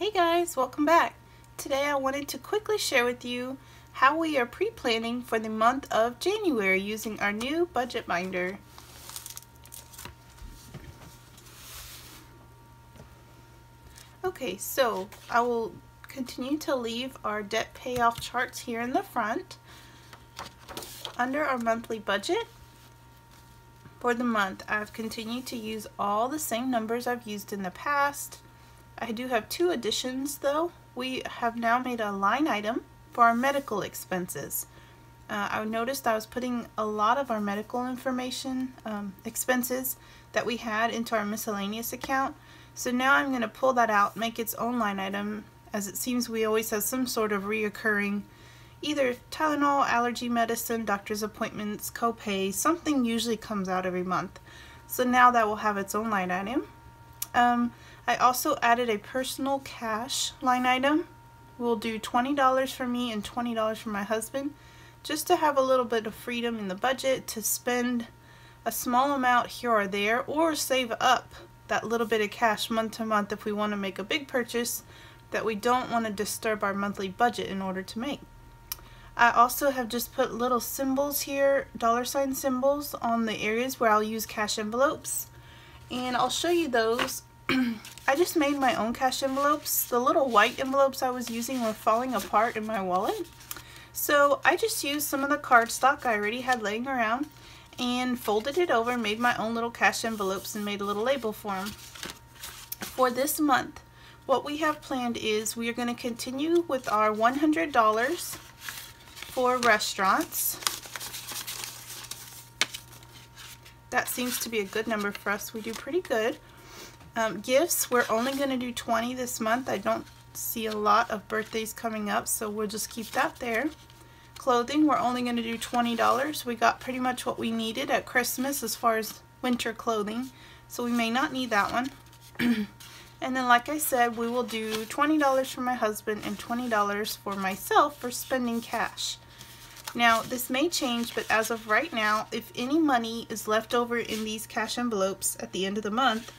Hey guys, welcome back. Today I wanted to quickly share with you how we are pre-planning for the month of January using our new budget binder. Okay, so I will continue to leave our debt payoff charts here in the front. Under our monthly budget for the month, I've continued to use all the same numbers I've used in the past. I do have two additions though. We have now made a line item for our medical expenses. I noticed I was putting a lot of our medical information expenses that we had into our miscellaneous account. So now I'm going to pull that out, make its own line item, as it seems we always have some sort of reoccurring either Tylenol, allergy medicine, doctor's appointments, co-pays, something usually comes out every month. So now that will have its own line item. I also added a personal cash line item. We'll do $20 for me and $20 for my husband, just to have a little bit of freedom in the budget to spend a small amount here or there, or save up that little bit of cash month to month if we want to make a big purchase that we don't want to disturb our monthly budget in order to make. I also have just put little symbols here, $ symbols, on the areas where I'll use cash envelopes, and I'll show you those. I just made my own cash envelopes. The little white envelopes I was using were falling apart in my wallet. So I just used some of the cardstock I already had laying around and folded it over, made my own little cash envelopes, and made a little label for them. For this month, what we have planned is we are going to continue with our $100 for restaurants. That seems to be a good number for us. We do pretty good. Gifts, we're only going to do 20 this month. I don't see a lot of birthdays coming up, so we'll just keep that there. Clothing, we're only going to do $20. We got pretty much what we needed at Christmas as far as winter clothing, so we may not need that one. And then, like I said, we will do $20 for my husband and $20 for myself for spending cash. Now, this may change, but as of right now, if any money is left over in these cash envelopes at the end of the month,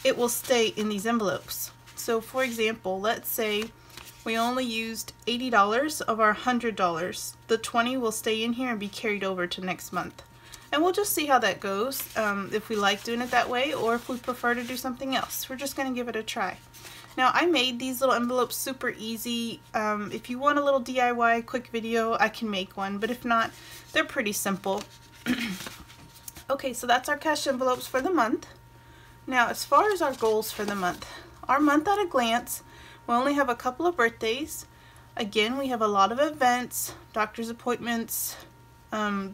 it will stay in these envelopes. So for example, let's say we only used $80 of our $100. The 20 will stay in here and be carried over to next month. And we'll just see how that goes, if we like doing it that way or if we prefer to do something else. We're just going to give it a try. Now, I made these little envelopes super easy. If you want a little DIY quick video, I can make one, but if not, they're pretty simple. Okay, so that's our cash envelopes for the month. Now, as far as our goals for the month, our month at a glance, we only have a couple of birthdays. Again, we have a lot of events, doctor's appointments,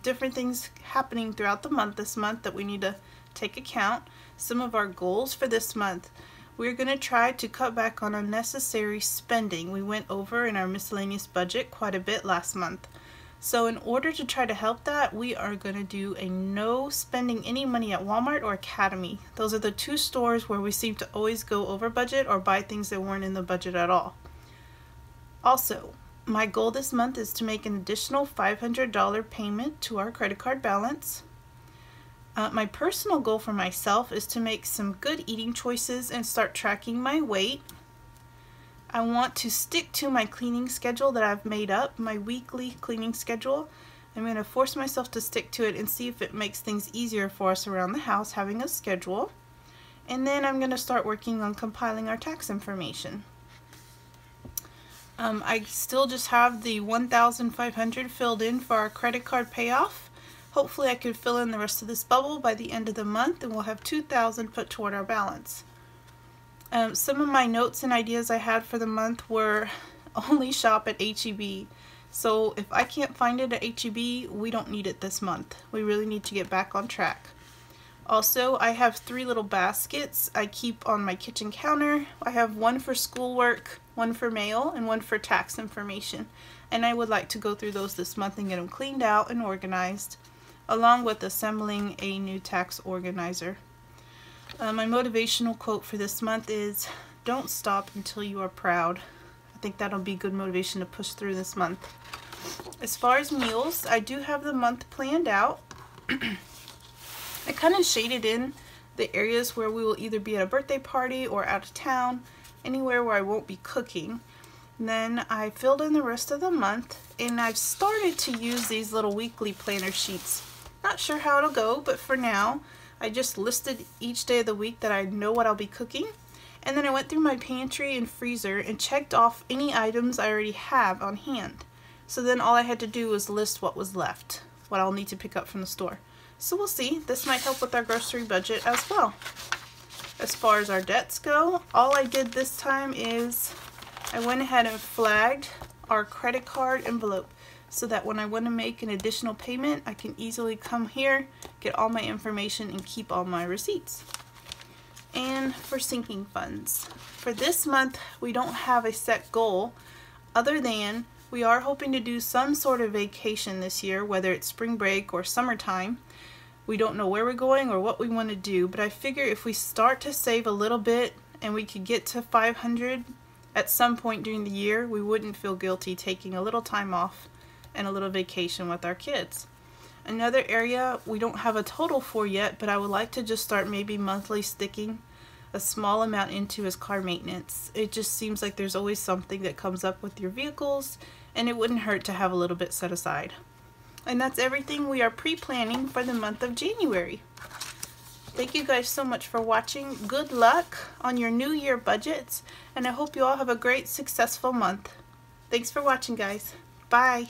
different things happening throughout the month this month that we need to take account. Some of our goals for this month, we're going to try to cut back on unnecessary spending. We went over in our miscellaneous budget quite a bit last month. So in order to try to help that, we are going to do a no spending any money at Walmart or Academy. Those are the two stores where we seem to always go over budget or buy things that weren't in the budget at all. Also, my goal this month is to make an additional $500 payment to our credit card balance. My personal goal for myself is to make some good eating choices and start tracking my weight. I want to stick to my cleaning schedule that I've made up, my weekly cleaning schedule. I'm going to force myself to stick to it and see if it makes things easier for us around the house having a schedule. And then I'm going to start working on compiling our tax information. I still just have the $1,500 filled in for our credit card payoff. Hopefully I can fill in the rest of this bubble by the end of the month and we'll have $2,000 put toward our balance. Some of my notes and ideas I had for the month were only shop at H-E-B. So if I can't find it at H-E-B, we don't need it this month. We really need to get back on track. Also, I have 3 little baskets I keep on my kitchen counter. I have one for schoolwork, one for mail, and one for tax information. And I would like to go through those this month and get them cleaned out and organized, along with assembling a new tax organizer. My motivational quote for this month is, "Don't stop until you are proud." I think that'll be good motivation to push through this month. As far as meals, I do have the month planned out. I kind of shaded in the areas where we will either be at a birthday party or out of town, anywhere where I won't be cooking. And then I filled in the rest of the month, and I've started to use these little weekly planner sheets. Not sure how it'll go, but for now I just listed each day of the week that I know what I'll be cooking, and then I went through my pantry and freezer and checked off any items I already have on hand. So then all I had to do was list what was left, what I'll need to pick up from the store. So we'll see. This might help with our grocery budget as well. As far as our debts go, all I did this time is I went ahead and flagged our credit card envelope so that when I want to make an additional payment, I can easily come here, get all my information, and keep all my receipts. And for sinking funds, for this month we don't have a set goal other than we are hoping to do some sort of vacation this year, whether it's spring break or summertime. We don't know where we're going or what we want to do, but I figure if we start to save a little bit and we could get to 500 at some point during the year, we wouldn't feel guilty taking a little time off and a little vacation with our kids. Another area we don't have a total for yet, but I would like to just start maybe monthly sticking a small amount into is car maintenance. It just seems like there's always something that comes up with your vehicles, and it wouldn't hurt to have a little bit set aside. And that's everything we are pre-planning for the month of January. Thank you guys so much for watching. Good luck on your new year budgets, and I hope you all have a great, successful month. Thanks for watching, guys. Bye.